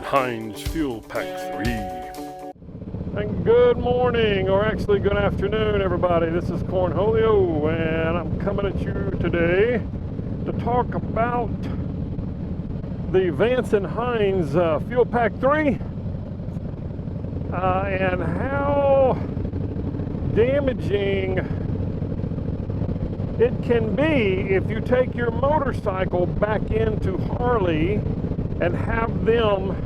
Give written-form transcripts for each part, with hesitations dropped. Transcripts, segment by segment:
Hines FuelPak 3. And good morning, or actually good afternoon, everybody. This is Cornholio, and I'm coming at you today to talk about the Vance Hines FuelPak 3 and how damaging it can be if you take your motorcycle back into Harley and have them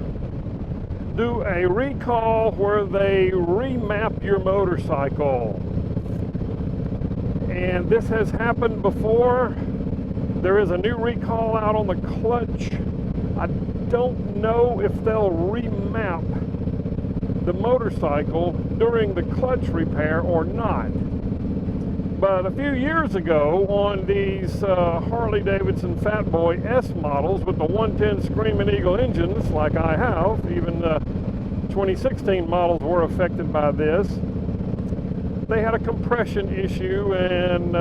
do a recall where they remap your motorcycle. And this has happened before. There is a new recall out on the clutch. I don't know if they'll remap the motorcycle during the clutch repair or not. But a few years ago, on these Harley-Davidson Fat Boy S models with the 110 Screaming Eagle engines, like I have, even the 2016 models were affected by this. They had a compression issue and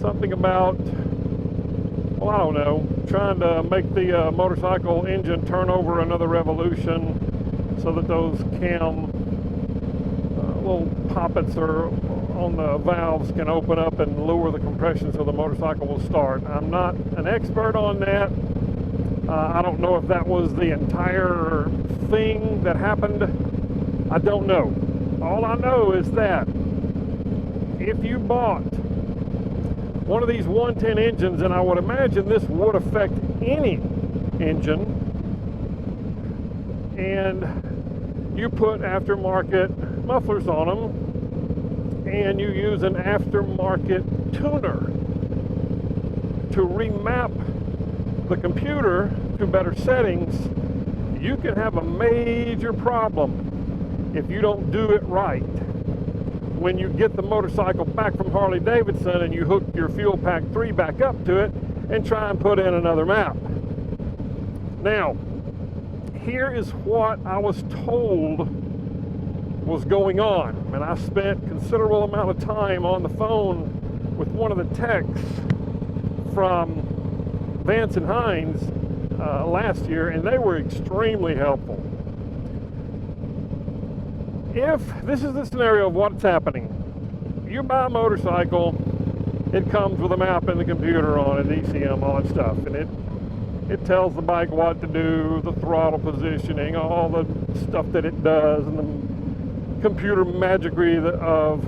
something about, well, I don't know, trying to make the motorcycle engine turn over another revolution so that those cam little poppets are on the valves can open up and lower the compression so the motorcycle will start. I'm not an expert on that. I don't know if that was the entire thing that happened. I don't know. All I know is that if you bought one of these 110 engines, and I would imagine this would affect any engine, and you put aftermarket mufflers on them, and you use an aftermarket tuner to remap the computer to better settings, you can have a major problem if you don't do it right. When you get the motorcycle back from Harley-Davidson and you hook your FuelPak 3 back up to it and try and put in another map. Now, here is what I was told was going on, and I spent considerable amount of time on the phone with one of the techs from Vance Hines last year, and they were extremely helpful. If this is the scenario of what's happening, you buy a motorcycle, it comes with a map and the computer on it, ECM, all that stuff, and it tells the bike what to do, the throttle positioning, all the stuff that it does, and the computer magicry of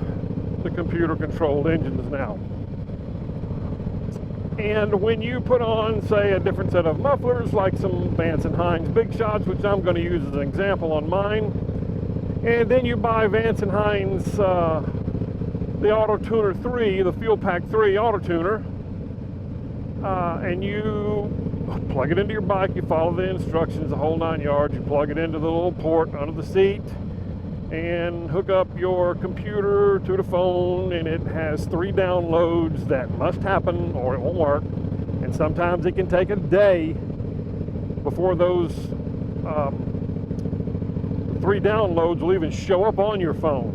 the computer controlled engines now. And when you put on, say, a different set of mufflers, like some Vance Hines Big Shots, which I'm going to use as an example on mine, and then you buy Vance Hines the Auto Tuner 3, the FuelPak 3 Auto Tuner, and you plug it into your bike, you follow the instructions, the whole 9 yards, you plug it into the little port under the seat, and hook up your computer to the phone, and it has 3 downloads that must happen or it won't work, and sometimes it can take a day before those 3 downloads will even show up on your phone.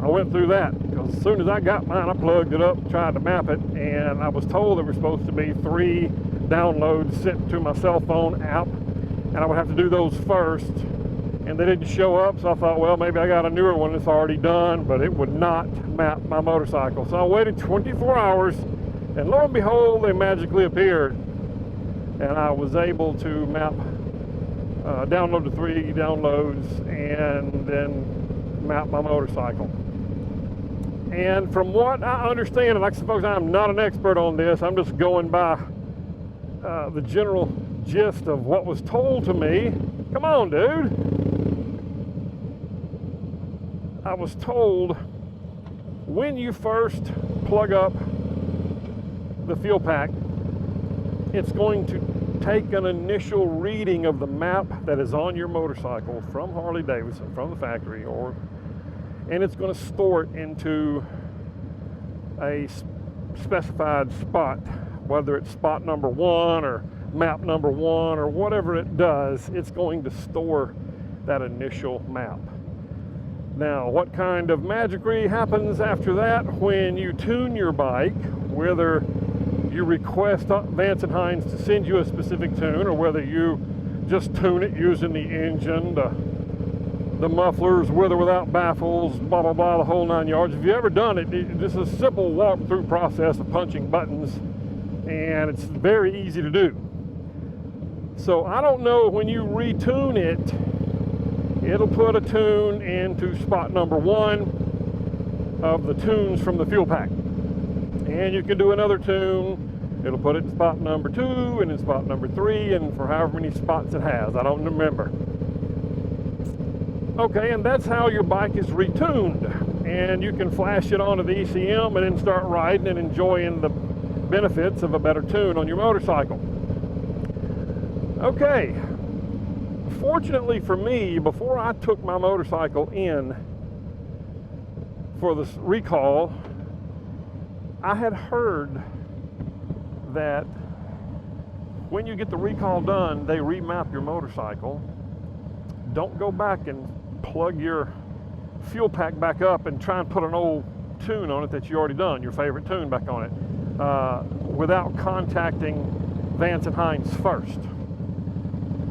I went through that because as soon as I got mine, I plugged it up, tried to map it, and I was told there were supposed to be 3 downloads sent to my cell phone app, and I would have to do those first. And they didn't show up, so I thought, well, maybe I got a newer one that's already done, but it would not map my motorcycle. So I waited 24 hours, and lo and behold, they magically appeared. And I was able to map, download the 3 downloads, and then map my motorcycle. And from what I understand, and I suppose I'm not an expert on this, I'm just going by the general gist of what was told to me. Come on, dude. I was told when you first plug up the FuelPak, it's going to take an initial reading of the map that is on your motorcycle from Harley-Davidson, from the factory, and it's going to store it into a specified spot, whether it's spot number 1 or map number 1 or whatever it does. It's going to store that initial map. Now, what kind of magicry happens after that when you tune your bike, whether you request Vance Hines to send you a specific tune or whether you just tune it using the engine, the mufflers, with or without baffles, blah, blah, blah, the whole 9 yards. If you've ever done it, it's a simple walk-through process of punching buttons, and it's very easy to do. So I don't know, when you retune it, it'll put a tune into spot number 1 of the tunes from the fuel pack. And you can do another tune. It'll put it in spot number 2 and in spot number 3 and for however many spots it has. I don't remember. Okay, and that's how your bike is retuned. And you can flash it onto the ECM and then start riding and enjoying the benefits of a better tune on your motorcycle. Okay. Fortunately for me, before I took my motorcycle in for this recall, I had heard that when you get the recall done, they remap your motorcycle. Don't go back and plug your fuel pack back up and try and put an old tune on it that you already done, your favorite tune back on it, without contacting Vance Hines first.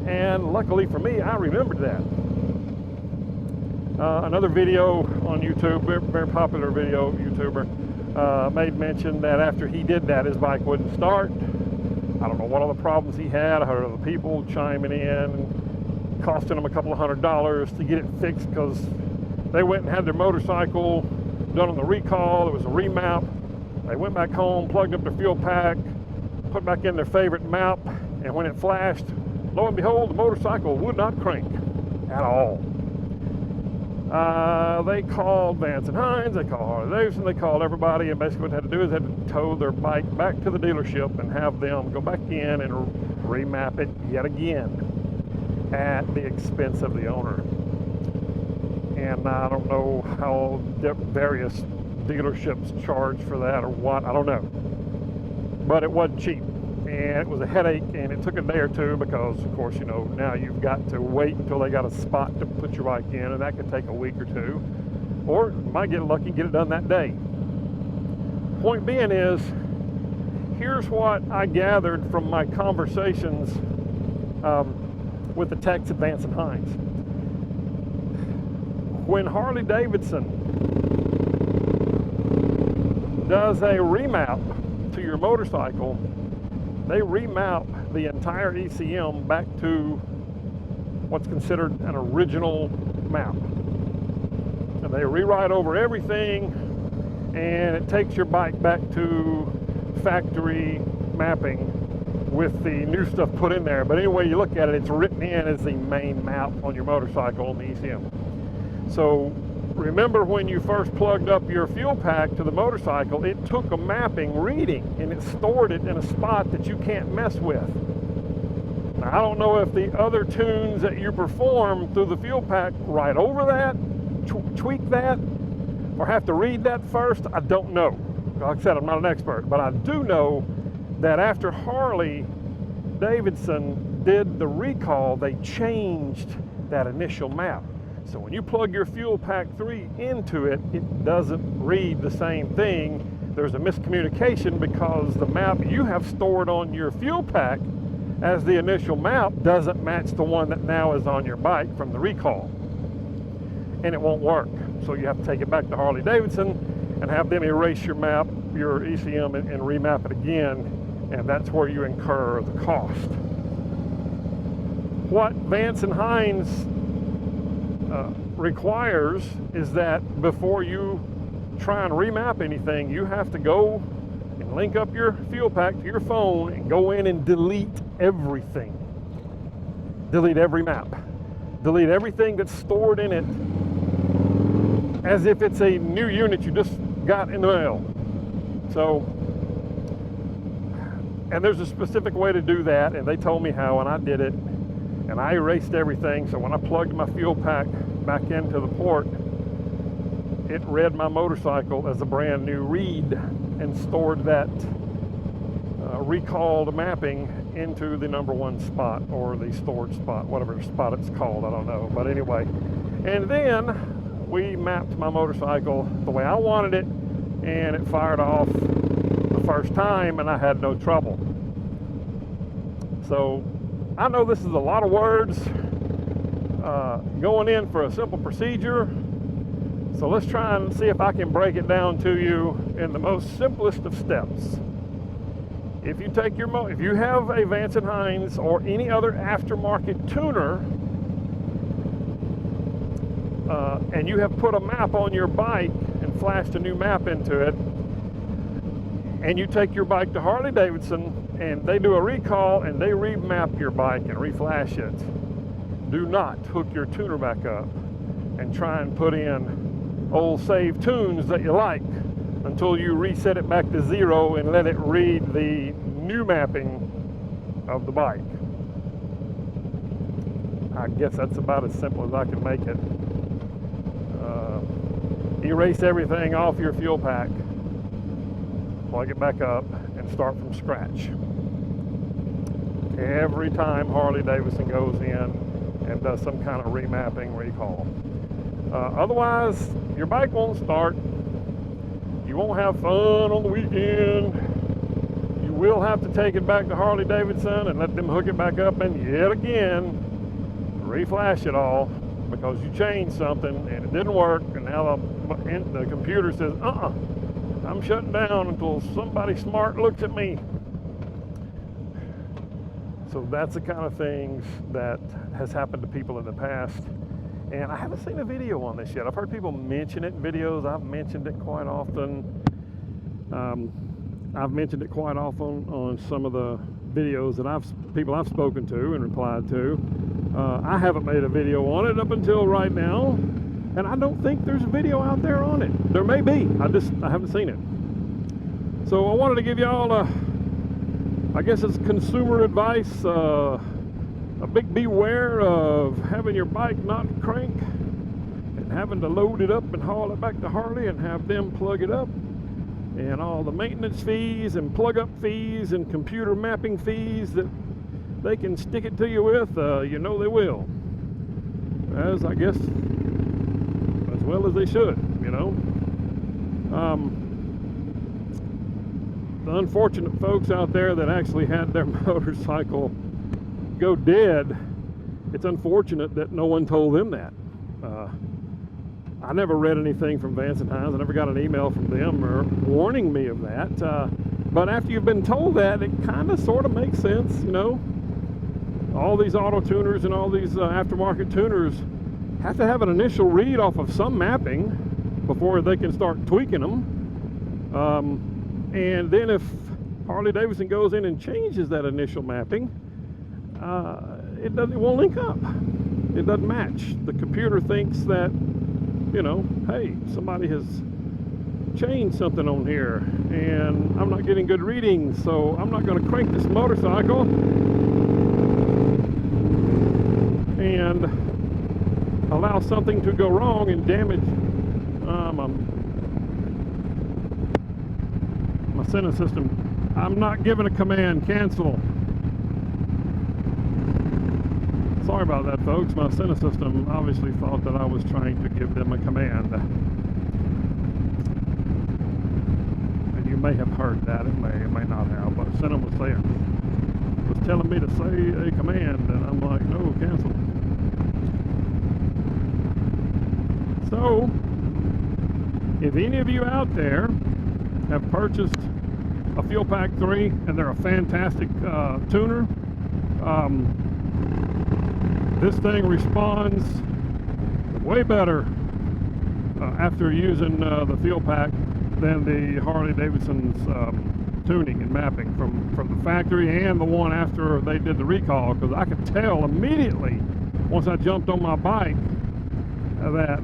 And luckily for me, I remembered that. Another video on YouTube, very popular video YouTuber, made mention that after he did that, his bike wouldn't start. I don't know what other problems he had. I heard other people chiming in, costing him a couple of $100s to get it fixed because they went and had their motorcycle done on the recall. It was a remap. They went back home, plugged up their fuel pack, put back in their favorite map, and when it flashed, lo and behold, the motorcycle would not crank at all. They called Vance and Hines, they called Harley-Davidson, they called everybody, and basically what they had to do is they had to tow their bike back to the dealership and have them go back in and remap it yet again at the expense of the owner. And I don't know how various dealerships charge for that or what, I don't know. But it wasn't cheap. And it was a headache, and it took a day or two because, of course, you know, now you've got to wait until they got a spot to put your bike in, and that could take a week or two. Or you might get lucky and get it done that day. Point being is, here's what I gathered from my conversations with the techs at Vance and Hines. When Harley-Davidson does a remap to your motorcycle, they remap the entire ECM back to what's considered an original map. And they rewrite over everything, and it takes your bike back to factory mapping with the new stuff put in there. But anyway you look at it, it's written in as the main map on your motorcycle on the ECM. So remember, when you first plugged up your fuel pack to the motorcycle, it took a mapping reading and it stored it in a spot that you can't mess with. Now, I don't know if the other tunes that you perform through the fuel pack write over that, tweak that, or have to read that first. I don't know. Like I said, I'm not an expert, but I do know that after Harley-Davidson did the recall, they changed that initial map. So when you plug your fuel pack 3 into it, it doesn't read the same thing. There's a miscommunication because the map you have stored on your fuel pack as the initial map doesn't match the one that now is on your bike from the recall. And it won't work. So you have to take it back to Harley-Davidson and have them erase your map, your ECM, and remap it again. And that's where you incur the cost. What Vance and Hines requires is that before you try and remap anything, you have to go and link up your fuel pack to your phone and go in and delete everything. Delete every map. Delete everything that's stored in it as if it's a new unit you just got in the mail. So, and there's a specific way to do that, and they told me how, and I did it. And I erased everything, so when I plugged my fuel pack back into the port, it read my motorcycle as a brand new read and stored that recalled mapping into the #1 spot, or the storage spot, whatever spot it's called, I don't know. But anyway, and then we mapped my motorcycle the way I wanted it, and it fired off the first time, and I had no trouble. So I know this is a lot of words going in for a simple procedure, so let's try and see if I can break it down to you in the most simplest of steps. If you take your if you have a Vance Hines or any other aftermarket tuner, and you have put a map on your bike and flashed a new map into it, and you take your bike to Harley-Davidson and they do a recall and they remap your bike and reflash it, do not hook your tuner back up and try and put in old saved tunes that you like until you reset it back to 0 and let it read the new mapping of the bike. I guess that's about as simple as I can make it. Erase everything off your fuel pack, plug it back up, and start from scratch. Every time Harley-Davidson goes in and does some kind of remapping recall. Otherwise, your bike won't start. You won't have fun on the weekend. You will have to take it back to Harley-Davidson and let them hook it back up and yet again reflash it all because you changed something and it didn't work, and now the computer says, I'm shutting down until somebody smart looks at me. So that's the kind of things that has happened to people in the past. And I haven't seen a video on this yet. I've heard people mention it in videos. I've mentioned it quite often. I've mentioned it quite often on some of the videos that people I've spoken to and replied to. I haven't made a video on it up until right now, and I don't think there's a video out there on it. There may be. I haven't seen it. So I wanted to give y'all I guess it's consumer advice. A big beware of having your bike not crank and having to load it up and haul it back to Harley and have them plug it up, and all the maintenance fees and plug up fees and computer mapping fees that they can stick it to you with. You know they will, as I guess as well as they should, you know. The unfortunate folks out there that actually had their motorcycle go dead, it's unfortunate that no one told them that. I never read anything from Vance Hines. I never got an email from them or warning me of that. But after you've been told that, it kind of sort of makes sense, you know. All these auto tuners and all these aftermarket tuners have to have an initial read off of some mapping before they can start tweaking them. And then if Harley-Davidson goes in and changes that initial mapping, it won't link up. It doesn't match. The computer thinks that, you know, hey, somebody has changed something on here and I'm not getting good readings, so I'm not going to crank this motorcycle and allow something to go wrong and damage my center system. I'm not giving a command, cancel. Sorry about that, folks. My center system obviously thought that I was trying to give them a command. And you may have heard that. It may not have, but center was telling me to say a command, and I'm like, no, cancel. So, if any of you out there have purchased a FuelPak 3 and they're a fantastic tuner, this thing responds way better after using the FuelPak than the Harley-Davidson's tuning and mapping from the factory and the one after they did the recall, because I could tell immediately once I jumped on my bike that,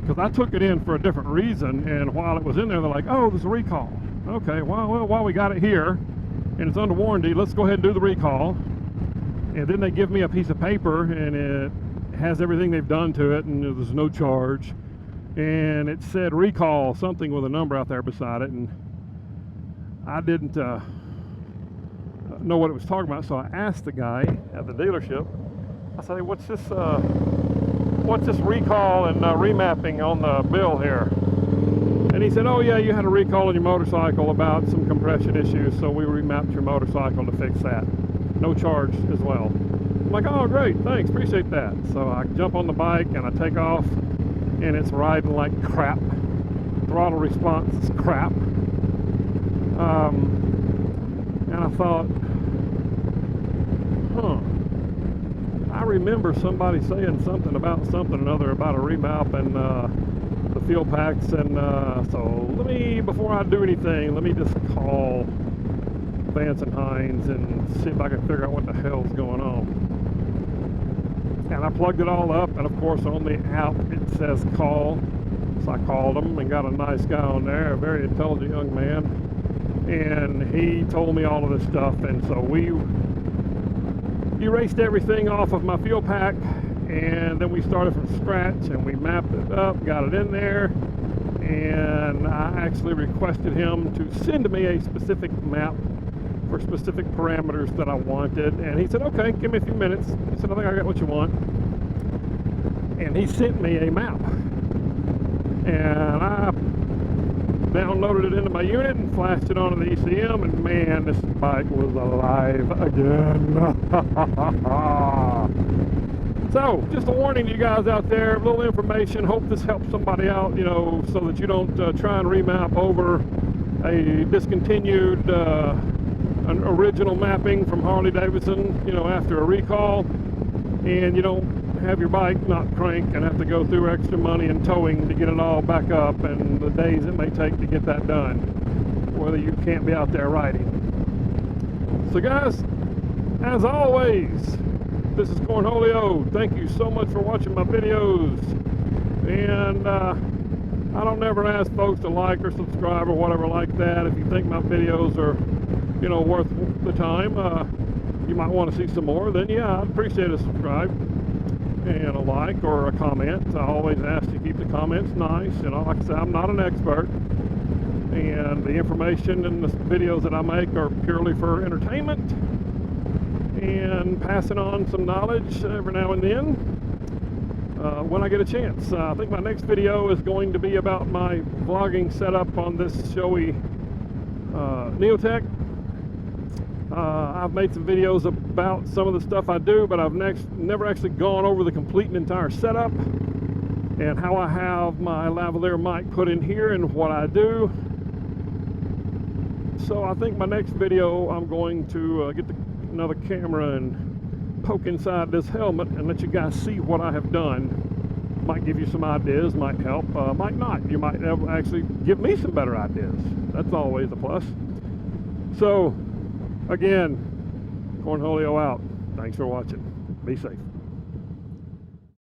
because I took it in for a different reason, and while it was in there they're like, oh, there's a recall. Okay, well while we got it here and it's under warranty, let's go ahead and do the recall. And then they give me a piece of paper and it has everything they've done to it, and there's no charge, and it said recall something with a number out there beside it, and I didn't know what it was talking about. So I asked the guy at the dealership, I said, hey, what's this recall and remapping on the bill here? And he said, oh yeah, you had a recall on your motorcycle about some compression issues, so we remapped your motorcycle to fix that. No charge as well. I'm like, oh great, thanks, appreciate that. So I jump on the bike and I take off, and it's riding like crap. Throttle response is crap. And I thought, I remember somebody saying something or other about a remap and the fuel packs, and so before I do anything, let me just call Vance Hines and see if I can figure out what the hell's going on. And I plugged it all up, and of course on the app it says call. So I called him and got a nice guy on there, a very intelligent young man, and he told me all of this stuff. And so we erased everything off of my fuel pack, and then we started from scratch and we mapped it up, got it in there, and I actually requested him to send me a specific map for specific parameters that I wanted, and he said, okay, give me a few minutes. He said, I think I got what you want. And he sent me a map, and I downloaded it into my unit and flashed it onto the ECM, and man, this bike was alive again. So, just a warning to you guys out there, a little information. Hope this helps somebody out, you know, so that you don't try and remap over a discontinued an original mapping from Harley-Davidson, you know, after a recall, and you don't have your bike not crank and have to go through extra money and towing to get it all back up, and the days it may take to get that done, whether you can't be out there riding. So guys, as always, this is Cornholio. Thank you so much for watching my videos, and I don't ever ask folks to like or subscribe or whatever like that. If you think my videos are, you know, worth the time, you might want to see some more, then yeah, I'd appreciate a subscribe and a like or a comment. I always ask to keep the comments nice. You know, like I said, I'm not an expert, and the information and the videos that I make are purely for entertainment and passing on some knowledge every now and then when I get a chance. I think my next video is going to be about my vlogging setup on this showy Neotech. I've made some videos about some of the stuff I do, but I've never actually gone over the complete and entire setup and how I have my lavalier mic put in here and what I do. So I think my next video I'm going to get another camera and poke inside this helmet and let you guys see what I have done. Might give you some ideas, might help, might not. You might actually give me some better ideas. That's always a plus. So again, Cornholio out. Thanks for watching. Be safe.